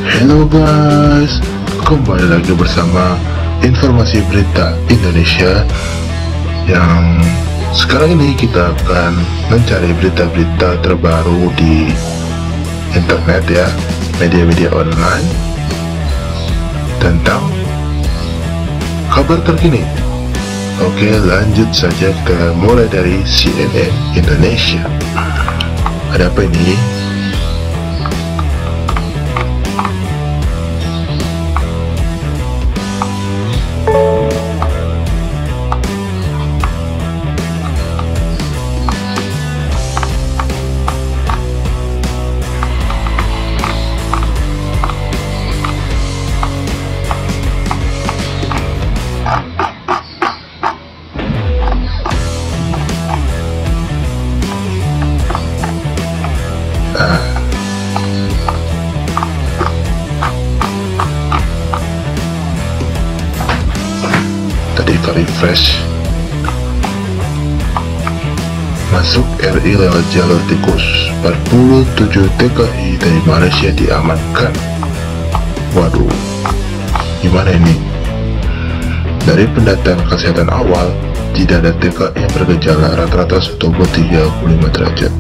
Halo guys, kembali lagi bersama informasi berita Indonesia. Yang sekarang ini kita akan mencari berita-berita terbaru di internet ya, media-media online tentang kabar terkini. Oke, lanjut saja, kita mulai dari CNN Indonesia. Ada apa ini? Tadi ke refresh. Masuk RI lewat jalur tikus, 47 TKI dari Malaysia diamankan. Waduh, gimana ini? Dari pendataan kesehatan awal, tidak ada TKI yang bergejala, rata-rata suhu tubuh 35 derajat.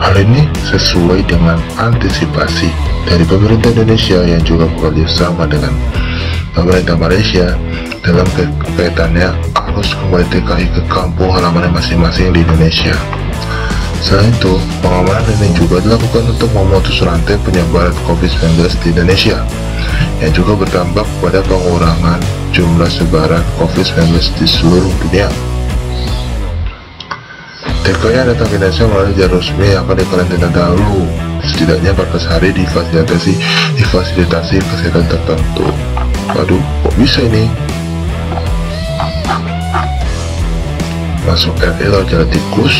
Hal ini sesuai dengan antisipasi dari pemerintah Indonesia yang juga bekerja sama dengan pemerintah Malaysia dalam kaitannya arus kembali TKI ke kampung halaman masing-masing di Indonesia. Selain itu, pengamanan ini juga dilakukan untuk memutus rantai penyebaran COVID-19 di Indonesia yang juga berdampak pada pengurangan jumlah sebaran COVID-19 di seluruh dunia. TKI yang datang ke Indonesia melalui jalur resmi yang akan dikarantina dahulu setidaknya 14 hari di fasilitasi kesehatan tertentu. Waduh, kok bisa ini? Masuk RI lewat jalan tikus,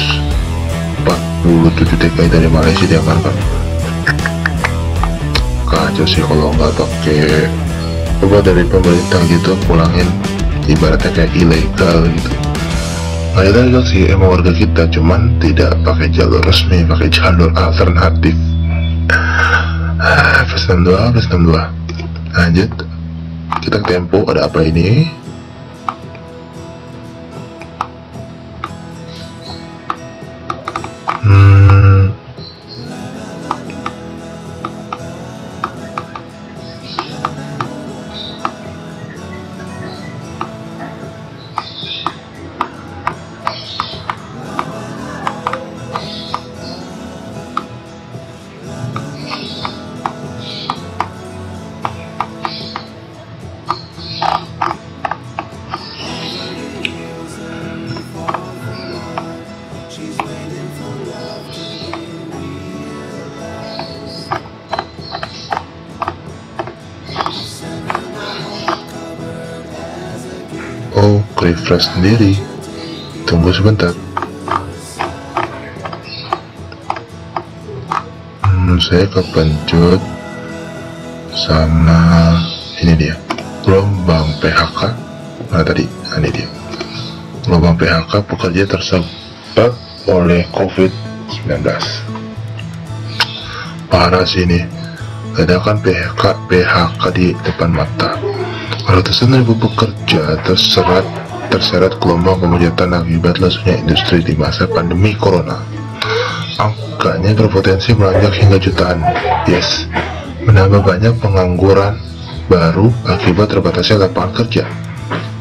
47 TKI dari Malaysia diamankan. Kacau sih kalau nggak pakai coba dari pemerintah gitu, pulangin ibaratnya kayak ilegal gitu. Nggak ilegal sih, emang warga kita, cuman tidak pakai jalur resmi, pakai jalur alternatif. Plus 62. Lanjut, kita ke Tempo. Ada apa ini? Oh, refresh sendiri. Tunggu sebentar. Saya kepencut sama ini dia, gelombang PHK. Nah tadi, ini dia, gelombang PHK pekerja tersebab oleh COVID-19. Parah sih ini, ledakan PHK di depan mata. Ratusan ribu pekerja terseret gelombang pemujatan akibat lesunya industri di masa pandemi corona. Angkanya berpotensi melonjak hingga jutaan. Yes, menambah banyak pengangguran baru akibat terbatasnya lapangan kerja.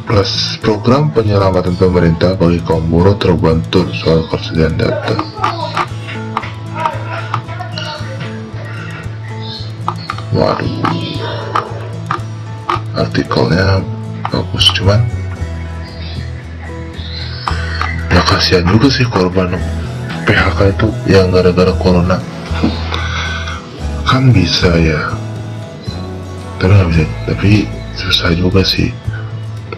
Plus program penyelamatan pemerintah bagi kaum buruh terbantu soal ketersediaan data. Waduh, artikelnya bagus, cuman ya kasihan juga sih korban PHK itu yang gara-gara corona. Kan bisa ya, tapi nggak bisa, tapi susah juga sih.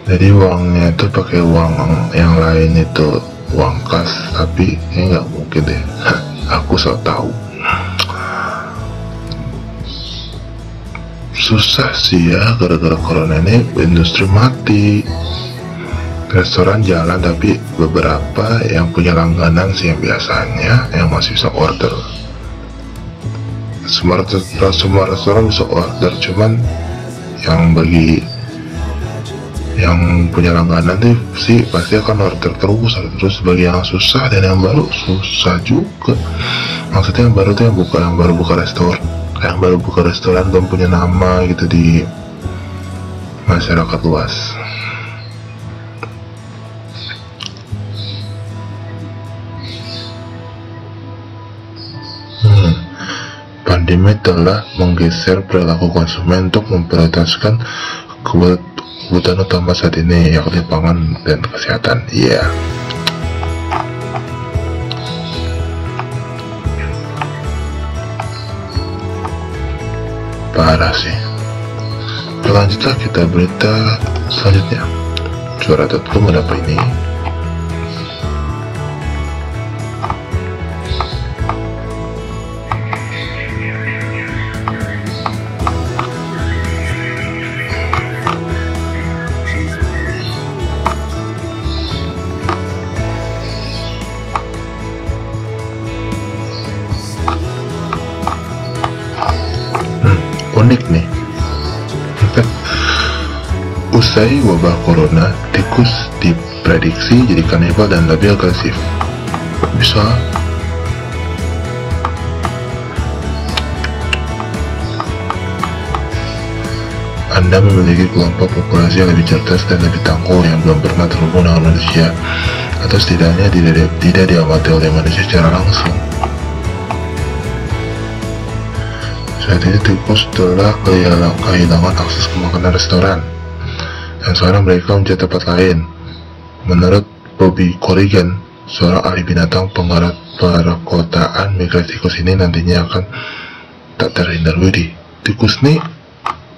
Jadi uangnya itu pakai uang yang lain, itu uang kas, tapi ini nggak mungkin deh. Aku so tahu. Susah sih ya, gara-gara corona ini industri mati. Restoran jalan, tapi beberapa yang punya langganan sih yang biasanya yang masih bisa order. semua restoran bisa order, cuman yang bagi yang punya langganan sih pasti akan order terus. Bagi yang susah dan yang baru susah juga. Maksudnya yang baru tuh yang baru buka restoran, belum punya nama gitu di masyarakat luas. Pandemi telah menggeser perilaku konsumen untuk memprioritaskan kebutuhan utama saat ini, yakni pangan dan kesehatan. Iya. Parah sih. Lanjutlah kita berita selanjutnya. Suara.com ada apa ini? Unik nih. Usai wabah corona, tikus diprediksi jadi kanibal dan lebih agresif. Bisa. Anda memiliki kelompok populasi yang lebih cerdas dan lebih tangguh yang belum pernah terhubung dengan manusia, atau setidaknya tidak diamati oleh manusia secara langsung. Saat ini tikus telah kehilangan akses ke makanan restoran, dan sekarang mereka mencari tempat lain. Menurut Bobby Corrigan, seorang ahli binatang penggarap perkotaan, migrasi tikus ini nantinya akan tak terhindar. Widih, tikus nih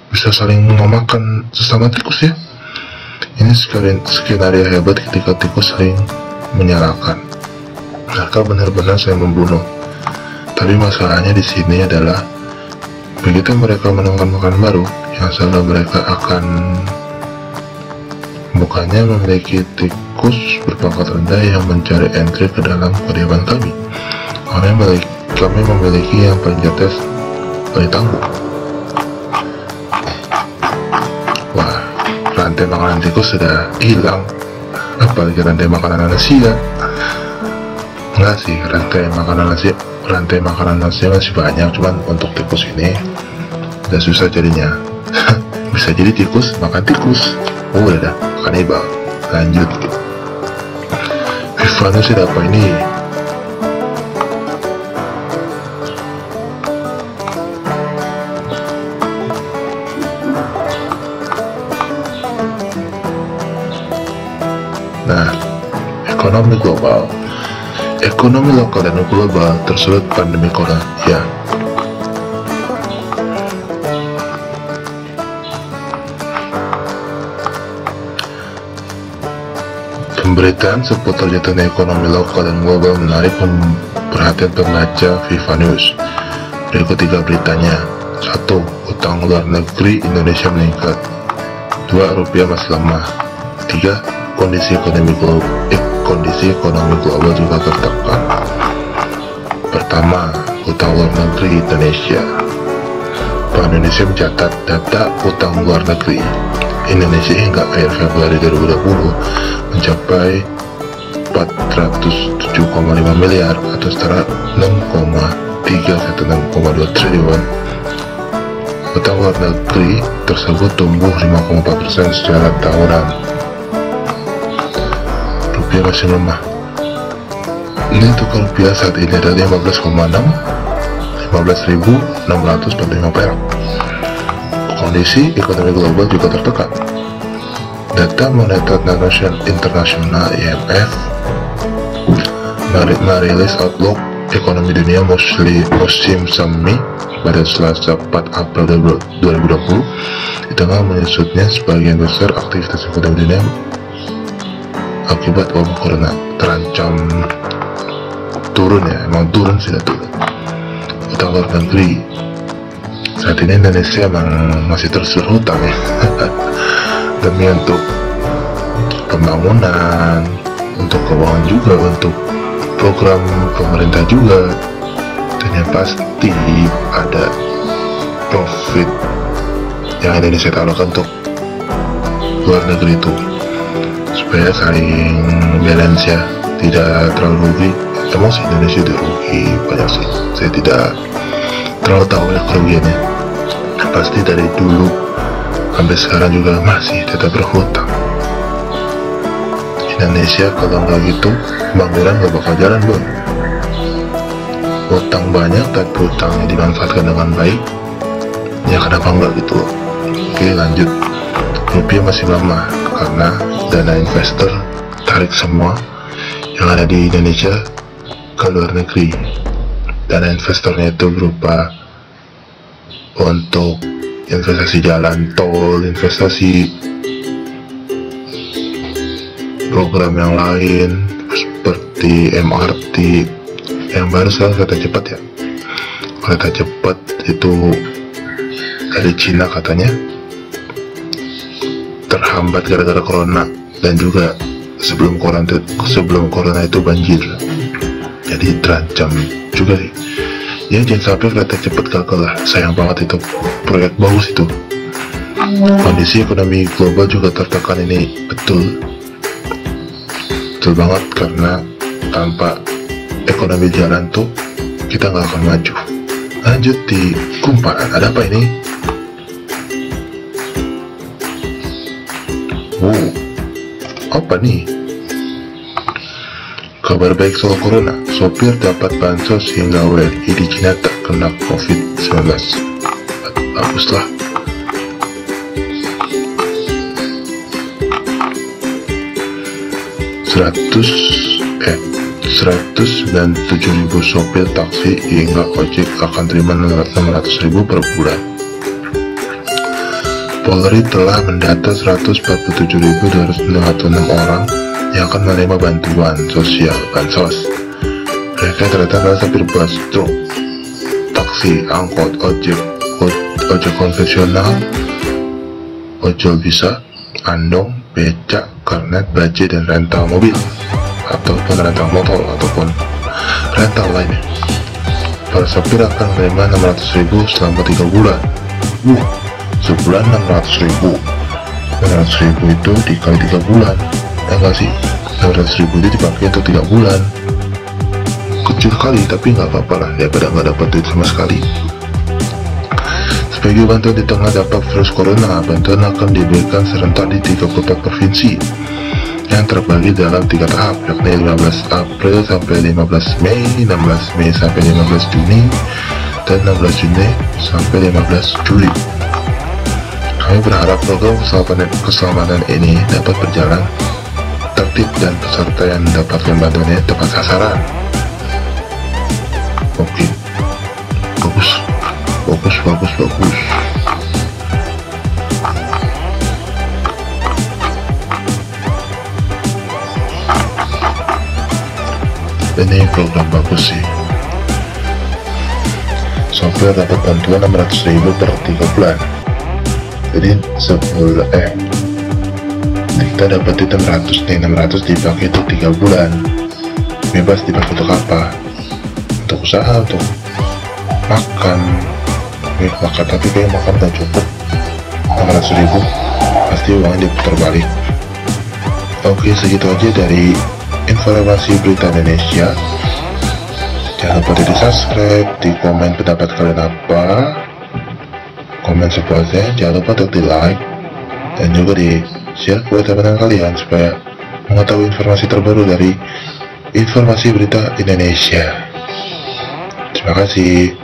bisa saling memakan sesama tikus ya. Ini skenario hebat ketika tikus saling menyalahkan. Mereka benar-benar saling membunuh. Tapi masalahnya di sini adalah begitu mereka menemukan makanan baru, yang selalu mereka akan bukannya memiliki tikus berpangkat rendah yang mencari entry ke dalam kediaman kami. Kami memiliki yang paling cerdas, paling tangguh. Wah, rantai makanan tikus sudah hilang, apalagi rantai makanan manusia. Enggak sih, rantai makanan manusia masih banyak, cuman untuk tikus ini udah susah jadinya. Bisa jadi tikus makan tikus. Oh udah dah, kanibal. Lanjut. Vivanus ada apa ini? Nah, ekonomi global. Ekonomi lokal dan global tersulut pandemi corona. Ya. Pemberitaan seputar jatuhnya ekonomi lokal dan global menarik perhatian pembaca Vivanus. Berikut 3 beritanya. 1. Utang luar negeri Indonesia meningkat. 2. Rupiah masih lemah. 3. Kondisi ekonomi global juga tertekan. Pertama, utang luar negeri Indonesia. Bank Indonesia mencatat data utang luar negeri Indonesia hingga akhir Februari 2020 mencapai 407,5 miliar atau setara 6,2 triliun. Utang luar negeri tersebut tumbuh 5,4% secara tahunan. Rupiah masih lemah. Nilai tukar rupiah saat ini adalah 15.645 perak. Kondisi ekonomi global juga tertekan. Data Moneter Internasional (IMF) merilis outlook ekonomi dunia musim semi pada Selasa 4 April 2020. Di tengah menyusutnya sebagian besar aktivitas ekonomi dunia akibat wabah corona terancam turun ya, emang turun sudah turun. Utang luar negeri saat ini Indonesia emang masih terus berhutang ya demi untuk pembangunan, untuk keuangan juga, untuk program pemerintah juga, dan yang pasti pasti ada profit yang Indonesia taruhkan untuk luar negeri itu, supaya saling balance ya, tidak terlalu rugi. Emang sih Indonesia udah rugi banyak sih, saya tidak terlalu tahu ya kerugiannya. Pasti dari dulu sampai sekarang juga masih tetap berhutang. Indonesia kalau nggak gitu pembangunan nggak bakal jalan, bro. Hutang banyak tapi hutangnya dimanfaatkan dengan baik, ya kenapa enggak gitu. Oke, lanjut. Rupiah masih lemah karena dana investor tarik semua yang ada di Indonesia ke luar negeri. Dana investornya itu berupa untuk investasi jalan tol, investasi program yang lain seperti MRT yang baru sekarang, kereta cepat ya. Kereta cepat itu dari Cina katanya terhambat gara-gara corona, dan juga sebelum corona itu banjir, jadi terancam juga sih ya. Jangan sampai kereta cepat gagal lah, sayang banget, itu proyek bagus itu. Kondisi ekonomi global juga tertekan, ini betul banget, karena tanpa ekonomi jalan tuh kita nggak akan maju. Lanjut di kumparan, ada apa ini? Apa nih? Kabar baik soal corona, sopir dapat bansos hingga WNI di Cina tak kena COVID-19. Baguslah. dan 197.000 sopir taksi hingga ojek akan terima 600.000 per bulan. Polri telah mendata 147.296 orang yang akan menerima bantuan sosial bansos. Mereka ternyata adalah sopir bus, truk, taksi, angkot, ojek konvensional, ojol bisa, andong, becak, kernet, bajai, dan rental mobil ataupun rental motor ataupun rental lainnya. Para sopir akan menerima 600.000 selama 3 bulan. Sebulan 600.000 itu dikali 3 bulan, ya enggak sih? 600.000 itu dipakai untuk 3 bulan. Kecil kali, tapi nggak apa-apa lah, daripada nggak dapat duit sama sekali. Sebagai bantuan di tengah dampak virus corona, bantuan akan diberikan serentak di 34 provinsi yang terbagi dalam 3 tahap, yakni 15 April sampai 15 Mei, 16 Mei sampai 15 Juni, dan 16 Juni sampai 15 Juli. Kami berharap program keselamatan ini dapat berjalan tertib dan peserta yang mendapatkan bantuannya tepat sasaran. Oke, bagus. Ini program bagus sih. Sopir dapat bantuan 600.000 per 3 bulan. Jadi kita dapat itu 600 dipakai itu 3 bulan. Bebas dipakai untuk apa? Untuk usaha, untuk makan. Tapi kayak makan gak cukup. 600.000 pasti uangnya diputar balik. Oke, segitu aja dari informasi berita Indonesia. Jangan lupa di subscribe, di komen pendapat kalian apa, komen sepuasnya. Jangan lupa untuk di like dan juga di share ke teman-teman kalian supaya mengetahui informasi terbaru dari informasi berita Indonesia. Terima kasih.